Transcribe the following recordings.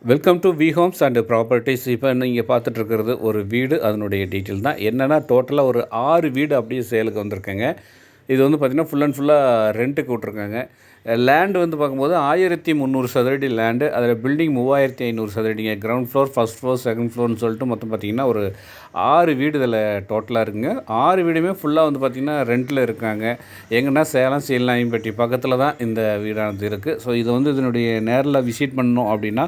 Welcome to V homes and properties. இப்போ நீங்கள் பார்த்துட்ருக்கிறது ஒரு வீடு, அதனுடைய டீட்டெயில் தான். என்னென்னா டோட்டலாக ஒரு 6 வீடு அப்படியே சேலுக்கு வந்திருக்குங்க. இது வந்து பார்த்திங்கன்னா ஃபுல் அண்ட் ஃபுல்லாக ரெண்ட்டுக்கு விட்ருக்காங்க. லேண்டு வந்து பார்க்கும்போது 1300 சதுரடி லேண்டு. அதில் பில்டிங் 3500 சதுரடிங்க. Ground floor, first floor, second ஃப்ளோர்னு சொல்லிட்டு மொத்தம் பார்த்திங்கன்னா ஒரு 6 வீடு இதில் டோட்டலாக இருக்குங்க. 6 வீடுமே ஃபுல்லாக வந்து பார்த்திங்கன்னா ரெண்டில் இருக்காங்க. எங்கன்னா சேலம் சீலநாயம்பட்டி பக்கத்தில் தான் இந்த வீடானது இருக்குது. ஸோ இது வந்து இதனுடைய நேரில் விசிட் பண்ணணும் அப்படின்னா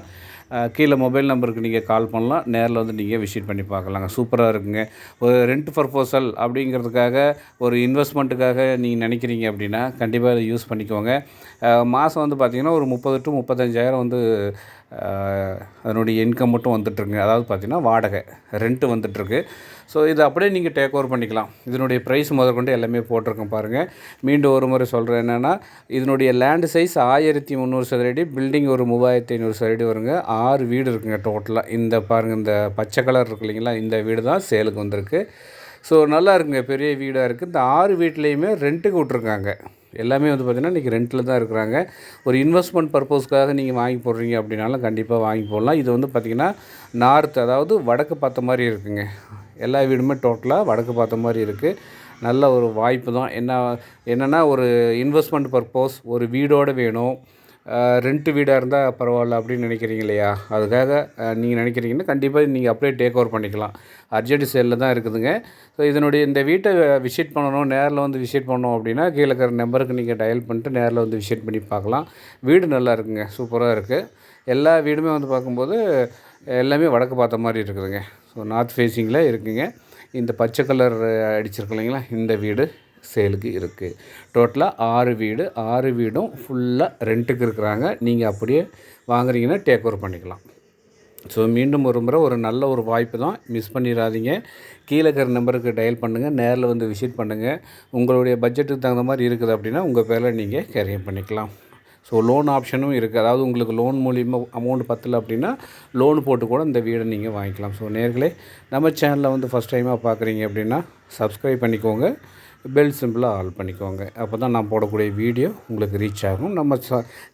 கீழே மொபைல் நம்பருக்கு நீங்கள் கால் பண்ணலாம். நேரில் வந்து நீங்கள் விசிட் பண்ணி பார்க்கலாங்க. சூப்பராக இருக்குங்க. ஒரு ரெண்ட் பர்போசல் அப்படிங்கிறதுக்காக, ஒரு இன்வெஸ்ட்மெண்ட்டுக்காக நீங்கள் நினைக்கிறீங்க அப்படின்னா கண்டிப்பாக அதை யூஸ் பண்ணிக்கோங்க. மாதம் வந்து பார்த்திங்கன்னா ஒரு 30 to 35,000 வந்து அதனுடைய இன்கம் மட்டும் வந்துட்டுருங்க. அதாவது பார்த்திங்கன்னா வாடகை ரெண்ட்டு வந்துட்டுருக்கு. ஸோ இதை அப்படியே நீங்கள் டேக் ஓவர் பண்ணிக்கலாம். இதனுடைய ப்ரைஸ் முதற்கொண்டு எல்லாமே போட்டிருக்கேன் பாருங்கள். மீண்டும் ஒரு முறை சொல்கிறேன் என்னென்னா, இதனுடைய லேண்டு சைஸ் 1300 சதுரடி, பில்டிங் ஒரு 3500 சதுரடி வருங்க. 6 வீடு இருக்குங்க டோட்டலாக. இந்த பாருங்கள், இந்த பச்சை கலர் இருக்கு இல்லைங்களா, இந்த வீடு தான் சேலுக்கு வந்திருக்கு. ஸோ நல்லா இருக்குங்க, பெரிய வீடாக இருக்குது. இந்த 6 வீட்லேயுமே ரெண்ட்டுக்கு விட்ருக்காங்க. எல்லாமே வந்து பார்த்திங்கன்னா இன்றைக்கி ரெண்ட்டில் தான் இருக்கிறாங்க. ஒரு இன்வெஸ்ட்மெண்ட் பர்பஸ்க்காக நீங்கள் வாங்கி போடுறீங்க அப்படின்னாலும் கண்டிப்பாக வாங்கி போடலாம். இது வந்து பார்த்திங்கன்னா நார்த், அதாவது வடக்கு பார்த்த மாதிரி இருக்குங்க. எல்லா வீடுமே டோட்டலாக வடக்கு பார்த்த மாதிரி இருக்குது. நல்ல ஒரு வாய்ப்பு தான். என்னென்னா ஒரு இன்வெஸ்ட்மெண்ட் பர்பஸ், ஒரு வீடோடு வேணும், ரெண்ட்டு வீடாக இருந்தால் பரவாயில்ல அப்படின்னு நினைக்கிறீங்க இல்லையா, அதுக்காக நீங்கள் நினைக்கிறீங்கன்னா கண்டிப்பாக நீங்கள் அப்படியே டேக் ஓவர் பண்ணிக்கலாம். அர்ஜென்ட் சேலில் தான் இருக்குதுங்க. ஸோ இதனுடைய இந்த வீட்டை விசிட் பண்ணணும், நேரில் வந்து விசிட் பண்ணணும் அப்படின்னா கீழே இருக்கிற நம்பருக்கு நீங்கள் டயல் பண்ணிட்டு நேரில் வந்து விசிட் பண்ணி பார்க்கலாம். வீடு நல்லா இருக்குங்க, சூப்பராக இருக்குது. எல்லா வீடுமே வந்து பார்க்கும்போது எல்லாமே வடக்கு பார்த்த மாதிரி இருக்குதுங்க. ஸோ நார்த் ஃபேஸிங்கில் இருக்குங்க. இந்த பச்சை கலர் அடிச்சிருக்கு இல்லைங்களா, இந்த வீடு சேலுக்கு இருக்குது. டோட்டலாக 6 வீடு, 6 வீடும் ஃபுல்லாக ரெண்ட்டுக்கு இருக்கிறாங்க. நீங்கள் அப்படியே வாங்குறீங்கன்னா டேக் ஓவர் பண்ணிக்கலாம். ஸோ மீண்டும் ஒரு முறை ஒரு நல்ல ஒரு வாய்ப்பு தான், மிஸ் பண்ணிடாதீங்க. கீழே இருக்கிற நம்பருக்கு டயல் பண்ணுங்கள், நேரில் வந்து விசிட் பண்ணுங்கள். உங்களுடைய பட்ஜெட்டுக்கு தகுந்த மாதிரி இருக்குது அப்படின்னா உங்கள் பேரில் நீங்கள் கேரியம் பண்ணிக்கலாம். ஸோ லோன் ஆப்ஷனும் இருக்குது. அதாவது உங்களுக்கு லோன் மூலிமா அமௌண்ட் பத்தலை அப்படின்னா லோன் போட்டு கூட இந்த வீடை நீங்கள் வாங்கிக்கலாம். ஸோ நேர்களே, நம்ம சேனலில் வந்து ஃபஸ்ட் டைமாக பார்க்குறீங்க அப்படின்னா சப்ஸ்கிரைப் பண்ணிக்கோங்க, பெல் சிம்பிளாக ஆல் பண்ணிக்கோங்க. அப்போ தான் நான் போடக்கூடிய வீடியோ உங்களுக்கு ரீச் ஆகும். நம்ம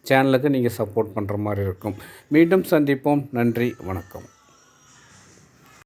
சேனலுக்கு நீங்கள் சப்போர்ட் பண்ணுற மாதிரி இருக்கும். மீண்டும் சந்திப்போம். நன்றி, வணக்கம்.